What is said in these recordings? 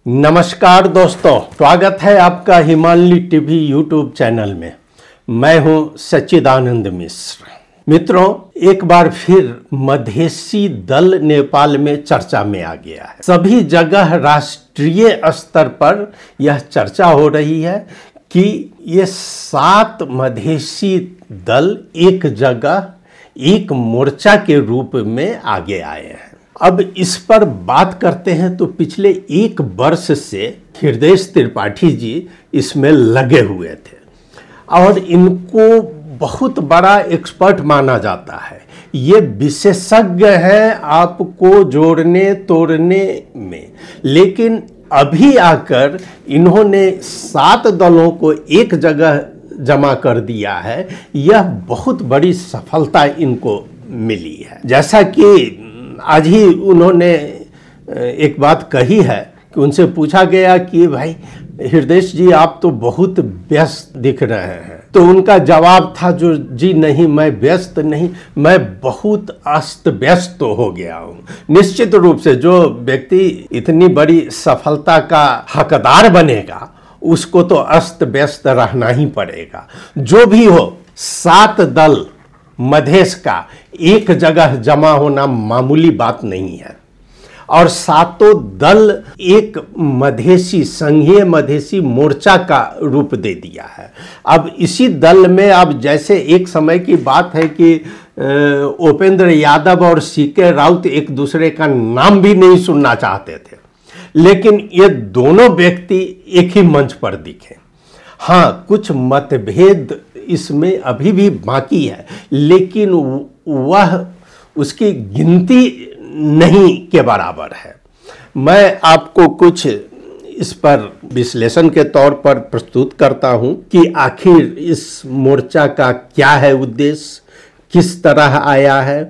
नमस्कार दोस्तों, स्वागत है आपका हिमालय टीवी यूट्यूब चैनल में। मैं हूं सच्चिदानंद मिश्र। मित्रों, एक बार फिर मधेसी दल नेपाल में चर्चा में आ गया है। सभी जगह राष्ट्रीय स्तर पर यह चर्चा हो रही है कि ये 7 मधेसी दल एक जगह एक मोर्चा के रूप में आगे आए हैं। अब इस पर बात करते हैं तो पिछले 1 वर्ष से हृदय त्रिपाठी जी इसमें लगे हुए थे और इनको बहुत बड़ा एक्सपर्ट माना जाता है। ये विशेषज्ञ हैं आपको जोड़ने तोड़ने में, लेकिन अभी आकर इन्होंने 7 दलों को एक जगह जमा कर दिया है। यह बहुत बड़ी सफलता इनको मिली है। जैसा कि आज ही उन्होंने एक बात कही है कि उनसे पूछा गया कि भाई हृदय जी, आप तो बहुत व्यस्त दिख रहे हैं, तो उनका जवाब था जो जी नहीं, मैं व्यस्त नहीं, मैं बहुत अस्त व्यस्त हो गया हूँ। निश्चित रूप से जो व्यक्ति इतनी बड़ी सफलता का हकदार बनेगा उसको तो अस्त व्यस्त रहना ही पड़ेगा। जो भी हो, 7 दल मधेश का एक जगह जमा होना मामूली बात नहीं है और 7 दल एक मधेसी संघीय मधेसी मोर्चा का रूप दे दिया है। अब इसी दल में अब जैसे एक समय की बात है कि उपेंद्र यादव और सीके राउत एक दूसरे का नाम भी नहीं सुनना चाहते थे, लेकिन ये दोनों व्यक्ति एक ही मंच पर दिखे। हाँ, कुछ मतभेद इसमें अभी भी बाकी है, लेकिन वह उसकी गिनती नहीं के बराबर है। मैं आपको कुछ इस पर विश्लेषण के तौर पर प्रस्तुत करता हूं कि आखिर इस मोर्चा का क्या है उद्देश्य, किस तरह आया है।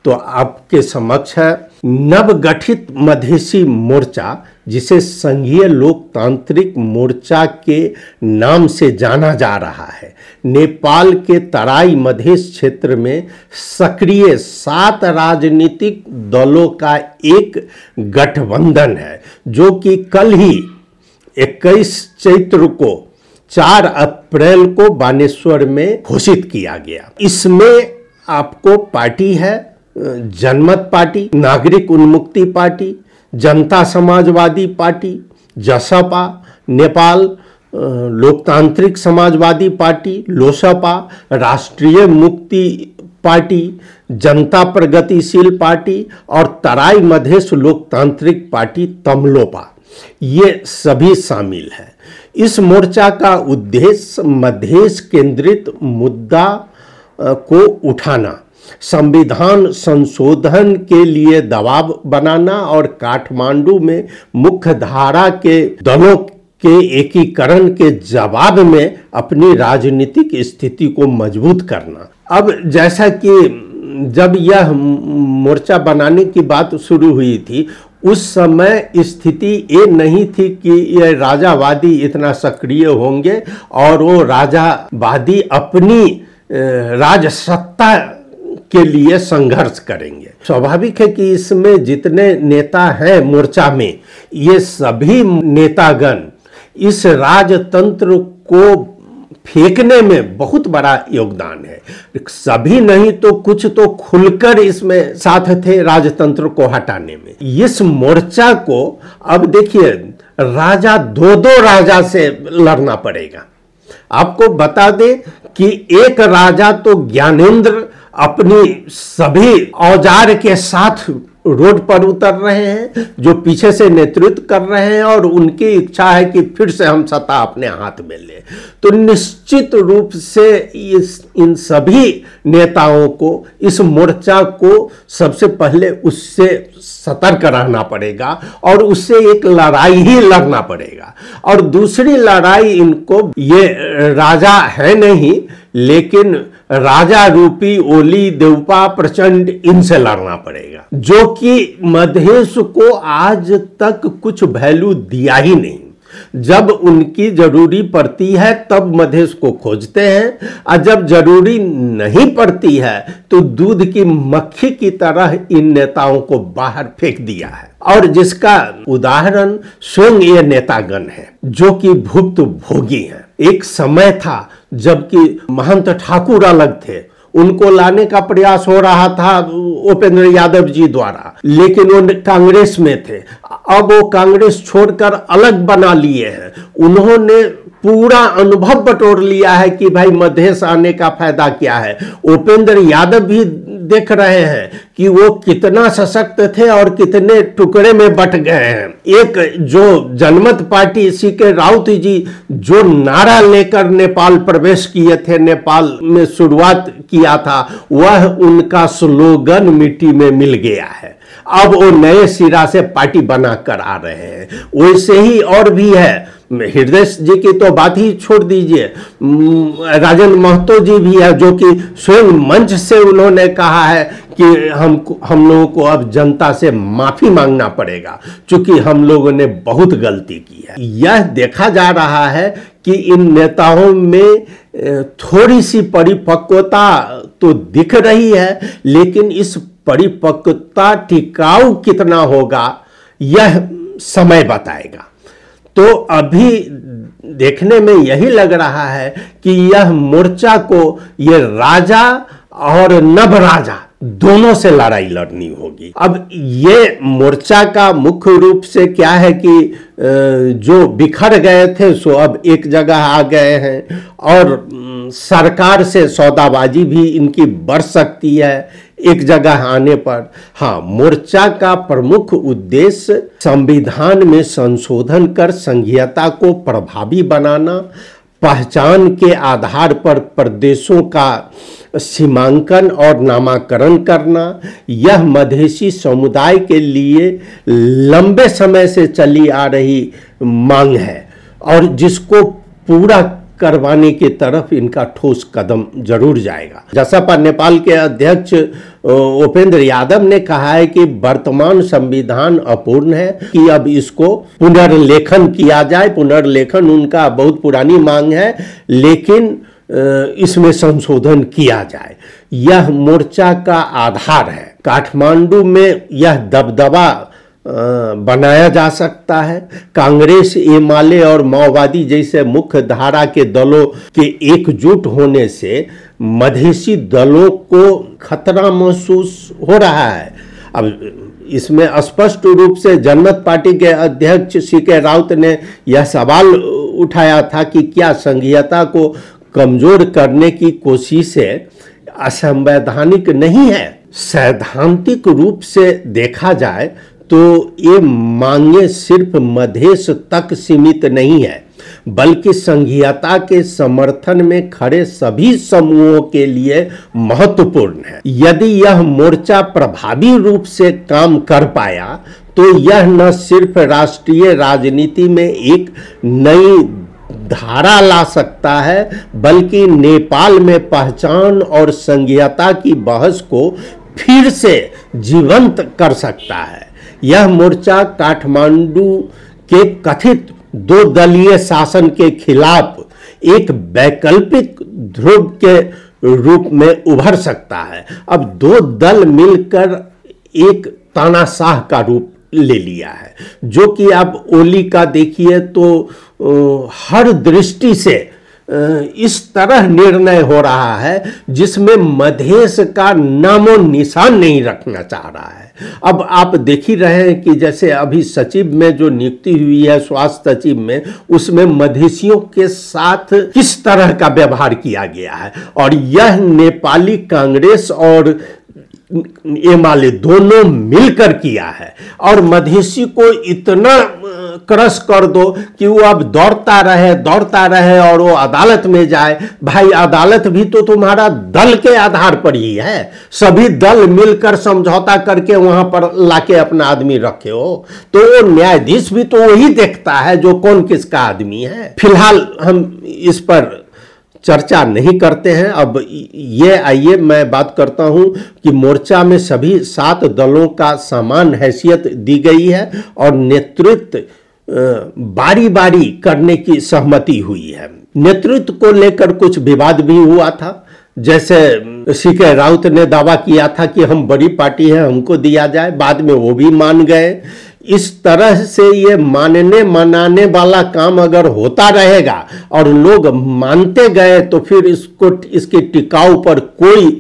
तो आपके समक्ष है नवगठित मधेसी मोर्चा, जिसे संघीय लोकतांत्रिक मोर्चा के नाम से जाना जा रहा है। नेपाल के तराई मधेश क्षेत्र में सक्रिय 7 राजनीतिक दलों का एक गठबंधन है, जो कि कल ही 21 चैत्र को 4 अप्रैल को बानेश्वर में घोषित किया गया। इसमें आपको पार्टी है जनमत पार्टी, नागरिक उन्मुक्ति पार्टी, जनता समाजवादी पार्टी, जसपा, नेपाल लोकतांत्रिक समाजवादी पार्टी लोसपा, राष्ट्रीय मुक्ति पार्टी, जनता प्रगतिशील पार्टी और तराई मधेश लोकतांत्रिक पार्टी तमलोपा, ये सभी शामिल है। इस मोर्चा का उद्देश्य मधेश केंद्रित मुद्दा को उठाना, संविधान संशोधन के लिए दबाव बनाना और काठमांडू में मुख्य धारा के दलों के एकीकरण के जवाब में अपनी राजनीतिक स्थिति को मजबूत करना। अब जैसा कि जब यह मोर्चा बनाने की बात शुरू हुई थी, उस समय स्थिति ये नहीं थी कि ये राजावादी इतना सक्रिय होंगे और वो राजावादी अपनी राजसत्ता के लिए संघर्ष करेंगे। स्वाभाविक है कि इसमें जितने नेता हैं मोर्चा में, ये सभी नेतागण इस राजतंत्र को फेंकने में बहुत बड़ा योगदान है। सभी नहीं तो कुछ तो खुलकर इसमें साथ थे राजतंत्र को हटाने में। इस मोर्चा को अब देखिए, राजा 2-2 राजा से लड़ना पड़ेगा। आपको बता दें कि एक राजा तो ज्ञानेंद्र अपनी सभी औजार के साथ रोड पर उतर रहे हैं, जो पीछे से नेतृत्व कर रहे हैं और उनकी इच्छा है कि फिर से हम सत्ता अपने हाथ में ले। तो निश्चित रूप से इन सभी नेताओं को, इस मोर्चा को सबसे पहले उससे सतर्क रहना पड़ेगा और उससे एक लड़ाई ही लड़ना पड़ेगा। और दूसरी लड़ाई इनको, ये राजा है नहीं लेकिन राजा रूपी ओली देवपा प्रचंड, इनसे लड़ना पड़ेगा, जो कि मधेश को आज तक कुछ वैल्यू दिया ही नहीं। जब उनकी जरूरी पड़ती है तब मधेश को खोजते हैं, और जब जरूरी नहीं पड़ती है तो दूध की मक्खी की तरह इन नेताओं को बाहर फेंक दिया है। और जिसका उदाहरण स्वयं ये नेतागण है जो कि भुक्त भोगी हैं। एक समय था जबकि महंत ठाकुर अलग थे, उनको लाने का प्रयास हो रहा था उपेंद्र यादव जी द्वारा, लेकिन वो कांग्रेस में थे। अब वो कांग्रेस छोड़कर अलग बना लिए हैं। उन्होंने पूरा अनुभव बटोर लिया है कि भाई मधेश आने का फायदा क्या है। उपेंद्र यादव भी देख रहे हैं कि वो कितना सशक्त थे और कितने टुकड़े में बट गए हैं। एक जो जनमत पार्टी सीके राउत जी जो नारा लेकर नेपाल प्रवेश किए थे, नेपाल में शुरुआत किया था, वह उनका स्लोगन मिट्टी में मिल गया है। अब वो नए सिरा से पार्टी बनाकर आ रहे हैं। वैसे ही और भी है, हृदय जी की तो बात ही छोड़ दीजिए, राजन महतो जी भी है जो कि स्वयं मंच से उन्होंने कहा है कि हम लोगों को अब जनता से माफी मांगना पड़ेगा क्योंकि हम लोगों ने बहुत गलती की है। यह देखा जा रहा है कि इन नेताओं में थोड़ी सी परिपक्वता तो दिख रही है, लेकिन इस परिपक्वता टिकाऊ कितना होगा यह समय बताएगा। तो अभी देखने में यही लग रहा है कि यह मोर्चा को ये राजा और नव राजा दोनों से लड़ाई लड़नी होगी। अब ये मोर्चा का मुख्य रूप से क्या है कि जो बिखर गए थे सो अब एक जगह आ गए हैं, और सरकार से सौदाबाजी भी इनकी बढ़ सकती है एक जगह आने पर। हाँ, मोर्चा का प्रमुख उद्देश्य संविधान में संशोधन कर संघीयता को प्रभावी बनाना, पहचान के आधार पर प्रदेशों का सीमांकन और नामाकरण करना, यह मधेसी समुदाय के लिए लंबे समय से चली आ रही मांग है और जिसको पूरा करवाने की तरफ इनका ठोस कदम जरूर जाएगा। जसपा नेपाल के अध्यक्ष उपेंद्र यादव ने कहा है कि वर्तमान संविधान अपूर्ण है कि अब इसको पुनर्लेखन किया जाए। पुनर्लेखन उनका बहुत पुरानी मांग है, लेकिन इसमें संशोधन किया जाए। यह मोर्चा का आधार है। काठमांडू में यह दबदबा बनाया जा सकता है। कांग्रेस, एमाले और माओवादी जैसे मुख्य धारा के दलों के एकजुट होने से मधेसी दलों को खतरा महसूस हो रहा है। अब इसमें स्पष्ट रूप से जनमत पार्टी के अध्यक्ष सीके राउत ने यह सवाल उठाया था कि क्या संघीयता को कमजोर करने की कोशिशें असंवैधानिक नहीं है। सैद्धांतिक रूप से देखा जाए तो ये मांगे सिर्फ मधेश तक सीमित नहीं है, बल्कि संघीयता के समर्थन में खड़े सभी समूहों के लिए महत्वपूर्ण है। यदि यह मोर्चा प्रभावी रूप से काम कर पाया तो यह न सिर्फ राष्ट्रीय राजनीति में एक नई धारा ला सकता है, बल्कि नेपाल में पहचान और संघीयता की बहस को फिर से जीवंत कर सकता है। यह मोर्चा काठमांडू के कथित दो दलीय शासन के खिलाफ एक वैकल्पिक ध्रुव के रूप में उभर सकता है। अब दो दल मिलकर एक तानाशाह का रूप ले लिया है, जो कि आप ओली का देखिए तो हर दृष्टि से इस तरह निर्णय हो रहा है जिसमें मधेश का नामो निशान नहीं रखना चाह रहा है। अब आप देख ही रहे हैं कि जैसे अभी सचिव में जो नियुक्ति हुई है, स्वास्थ्य सचिव में, उसमें मधेसियों के साथ किस तरह का व्यवहार किया गया है। और यह नेपाली कांग्रेस और एमाले दोनों मिलकर किया है। और मधेसी को इतना क्रश कर दो कि वो अब दौड़ता रहे और वो अदालत में जाए। भाई, अदालत भी तो तुम्हारा दल के आधार पर ही है। सभी दल मिलकर समझौता करके वहां पर लाके अपना आदमी रखे हो, तो वो न्यायाधीश भी तो वही देखता है जो कौन किसका आदमी है। फिलहाल हम इस पर चर्चा नहीं करते हैं। अब ये आइए मैं बात करता हूं कि मोर्चा में सभी 7 दलों का समान हैसियत दी गई है और नेतृत्व बारी बारी करने की सहमति हुई है। नेतृत्व को लेकर कुछ विवाद भी हुआ था, जैसे सीके राउत ने दावा किया था कि हम बड़ी पार्टी हैं, हमको दिया जाए, बाद में वो भी मान गए। इस तरह से ये मानने मनाने वाला काम अगर होता रहेगा और लोग मानते गए तो फिर इसके टिकाऊ पर कोई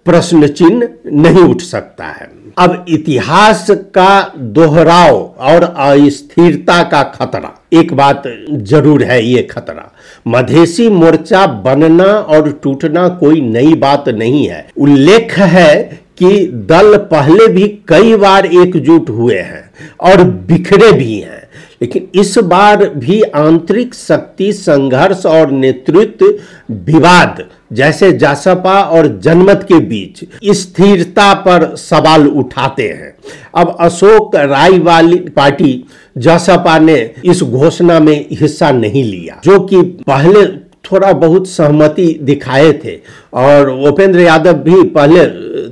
प्रश्न चिन्ह नहीं उठ सकता है। अब इतिहास का दोहराव और अस्थिरता का खतरा, एक बात जरूर है, ये खतरा मधेसी मोर्चा बनना और टूटना कोई नई बात नहीं है। उल्लेख है कि दल पहले भी कई बार एकजुट हुए हैं और बिखरे भी हैं, लेकिन इस बार भी आंतरिक शक्ति संघर्ष और नेतृत्व विवाद जैसे जासपा और जनमत के बीच स्थिरता पर सवाल उठाते हैं। अब अशोक राय वाली पार्टी जासपा ने इस घोषणा में हिस्सा नहीं लिया, जो कि पहले थोड़ा बहुत सहमति दिखाए थे, और उपेंद्र यादव भी पहले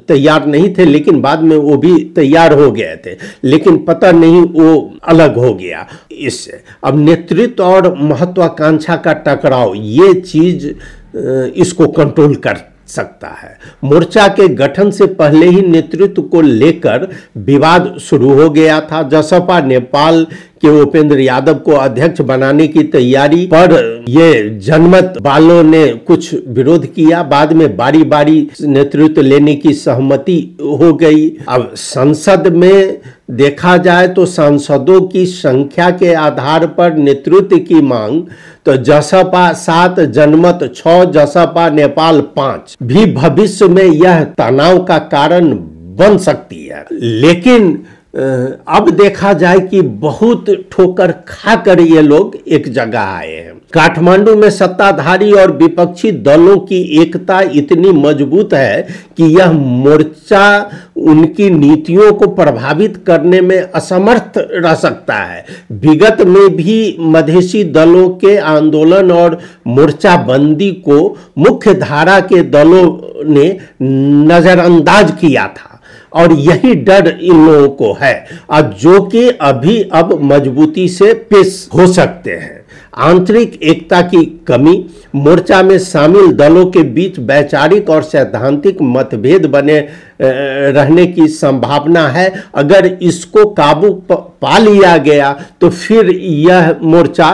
तैयार नहीं थे, लेकिन बाद में वो भी तैयार हो गए थे, लेकिन पता नहीं वो अलग हो गया इससे। अब नेतृत्व और महत्वाकांक्षा का टकराव, ये चीज इसको कंट्रोल कर सकता है। मोर्चा के गठन से पहले ही नेतृत्व को लेकर विवाद शुरू हो गया था। जसपा नेपाल के उपेंद्र यादव को अध्यक्ष बनाने की तैयारी पर ये जनमत वालों ने कुछ विरोध किया, बाद में बारी बारी नेतृत्व लेने की सहमति हो गई। अब संसद में देखा जाए तो सांसदों की संख्या के आधार पर नेतृत्व की मांग तो जसपा 7, जनमत 6, जसपा नेपाल 5 भी भविष्य में यह तनाव का कारण बन सकती है। लेकिन अब देखा जाए कि बहुत ठोकर खाकर ये लोग एक जगह आए हैं। काठमांडू में सत्ताधारी और विपक्षी दलों की एकता इतनी मजबूत है कि यह मोर्चा उनकी नीतियों को प्रभावित करने में असमर्थ रह सकता है। विगत में भी मधेसी दलों के आंदोलन और मोर्चाबंदी को मुख्य धारा के दलों ने नजरअंदाज किया था, और यही डर इन लोगों को है, और जो कि अभी अब मजबूती से पेश हो सकते हैं। आंतरिक एकता की कमी, मोर्चा में शामिल दलों के बीच वैचारिक और सैद्धांतिक मतभेद बने रहने की संभावना है। अगर इसको काबू पा लिया गया तो फिर यह मोर्चा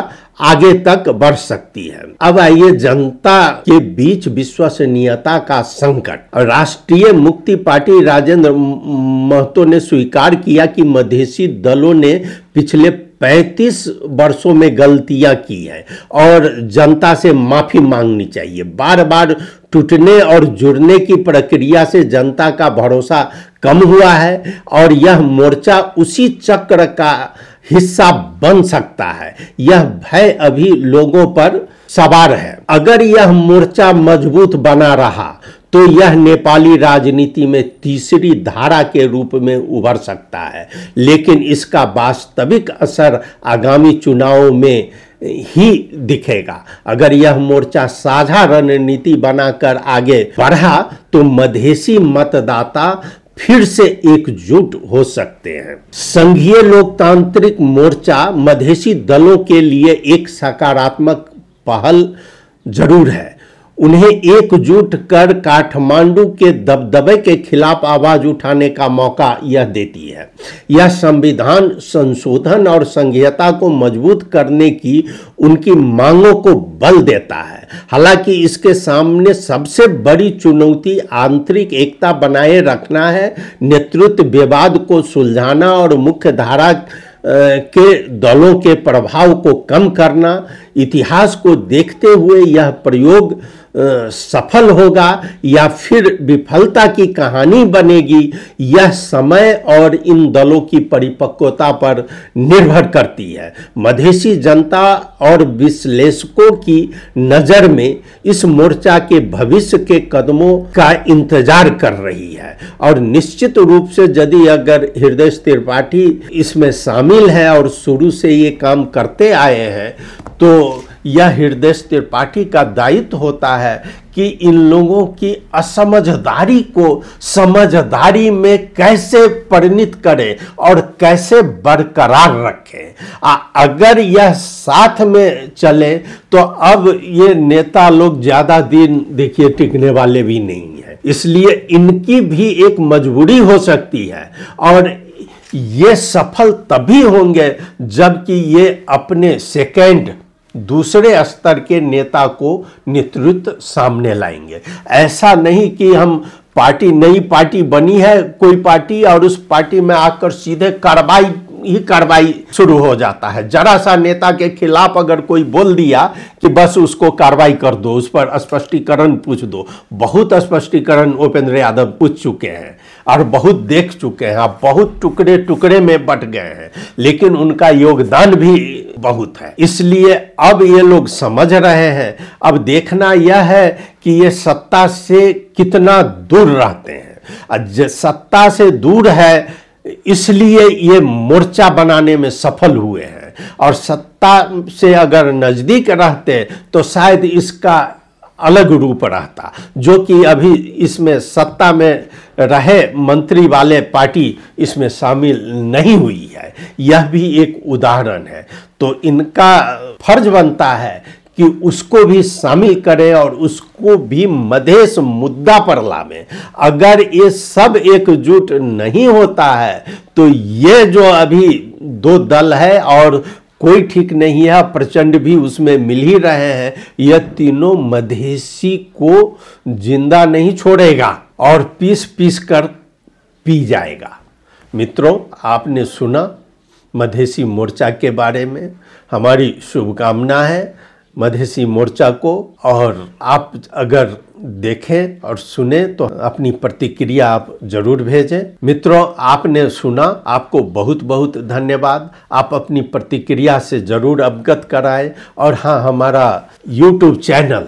आगे तक बढ़ सकती है। अब आइए जनता के बीच विश्वसनीयता का संकट। राष्ट्रीय मुक्ति पार्टी राजेंद्र महतो ने स्वीकार किया कि मधेसी दलों ने पिछले 35 वर्षों में गलतियां की है और जनता से माफी मांगनी चाहिए। बार बार टूटने और जुड़ने की प्रक्रिया से जनता का भरोसा कम हुआ है और यह मोर्चा उसी चक्र का हिस्सा बन सकता है। यह भय अभी लोगों पर सवार है। अगर यह मोर्चा मजबूत बना रहा तो यह नेपाली राजनीति में तीसरी धारा के रूप में उभर सकता है, लेकिन इसका वास्तविक असर आगामी चुनावों में ही दिखेगा। अगर यह मोर्चा साझा रणनीति बनाकर आगे बढ़ा तो मधेसी मतदाता फिर से एकजुट हो सकते हैं। संघीय लोकतांत्रिक मोर्चा मधेसी दलों के लिए एक सकारात्मक पहल जरूर है। उन्हें एकजुट कर काठमांडू के दबदबे के खिलाफ आवाज उठाने का मौका यह देती है। यह संविधान संशोधन और संघीयता को मजबूत करने की उनकी मांगों को बल देता है। हालांकि इसके सामने सबसे बड़ी चुनौती आंतरिक एकता बनाए रखना है, नेतृत्व विवाद को सुलझाना और मुख्य धारा के दलों के प्रभाव को कम करना। इतिहास को देखते हुए यह प्रयोग सफल होगा या फिर विफलता की कहानी बनेगी, यह समय और इन दलों की परिपक्वता पर निर्भर करती है। मधेसी जनता और विश्लेषकों की नज़र में इस मोर्चा के भविष्य के कदमों का इंतजार कर रही है और निश्चित रूप से यदि अगर हृदय त्रिपाठी इसमें शामिल है और शुरू से ये काम करते आए हैं तो यह हृदय त्रिपाठी का दायित्व होता है कि इन लोगों की असमझदारी को समझदारी में कैसे परिणत करे और कैसे बरकरार रखे। अगर यह साथ में चले तो अब ये नेता लोग ज्यादा दिन देखिए टिकने वाले भी नहीं है, इसलिए इनकी भी एक मजबूरी हो सकती है और ये सफल तभी होंगे जबकि ये अपने सेकंड दूसरे स्तर के नेता को नेतृत्व सामने लाएंगे। ऐसा नहीं कि हम पार्टी नई पार्टी बनी है कोई पार्टी और उस पार्टी में आकर सीधे कार्रवाई शुरू हो जाता है। जरा सा नेता के खिलाफ अगर कोई बोल दिया कि बस उसको कार्रवाई कर दो, उस पर स्पष्टीकरण पूछ दो। बहुत स्पष्टीकरण उपेंद्र यादव पूछ चुके हैं और बहुत देख चुके हैं, आप बहुत टुकड़े टुकड़े में बट गए हैं, लेकिन उनका योगदान भी बहुत है। इसलिए अब ये लोग समझ रहे हैं, अब देखना यह है कि ये सत्ता से कितना दूर रहते हैं। सत्ता से दूर है इसलिए ये मोर्चा बनाने में सफल हुए हैं, और सत्ता से अगर नजदीक रहते तो शायद इसका अलग रूप रहता, जो कि अभी इसमें सत्ता में रहे मंत्री वाले पार्टी इसमें शामिल नहीं हुई है। यह भी एक उदाहरण है। तो इनका फर्ज बनता है कि उसको भी शामिल करें और उसको भी मधेश मुद्दा पर लावें। अगर ये सब एकजुट नहीं होता है तो ये जो अभी दो दल है और कोई ठीक नहीं है, प्रचंड भी उसमें मिल ही रहे हैं, यह तीनों मधेसी को जिंदा नहीं छोड़ेगा और पीस पीस कर पी जाएगा। मित्रों, आपने सुना मधेसी मोर्चा के बारे में। हमारी शुभकामना है मधेसी मोर्चा को, और आप अगर देखें और सुने तो अपनी प्रतिक्रिया आप जरूर भेजें। मित्रों, आपने सुना, आपको बहुत बहुत धन्यवाद। आप अपनी प्रतिक्रिया से जरूर अवगत कराएं, और हाँ, हमारा YouTube चैनल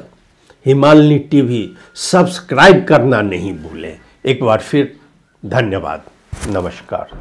हिमालनी टीवी सब्सक्राइब करना नहीं भूलें। एक बार फिर धन्यवाद, नमस्कार।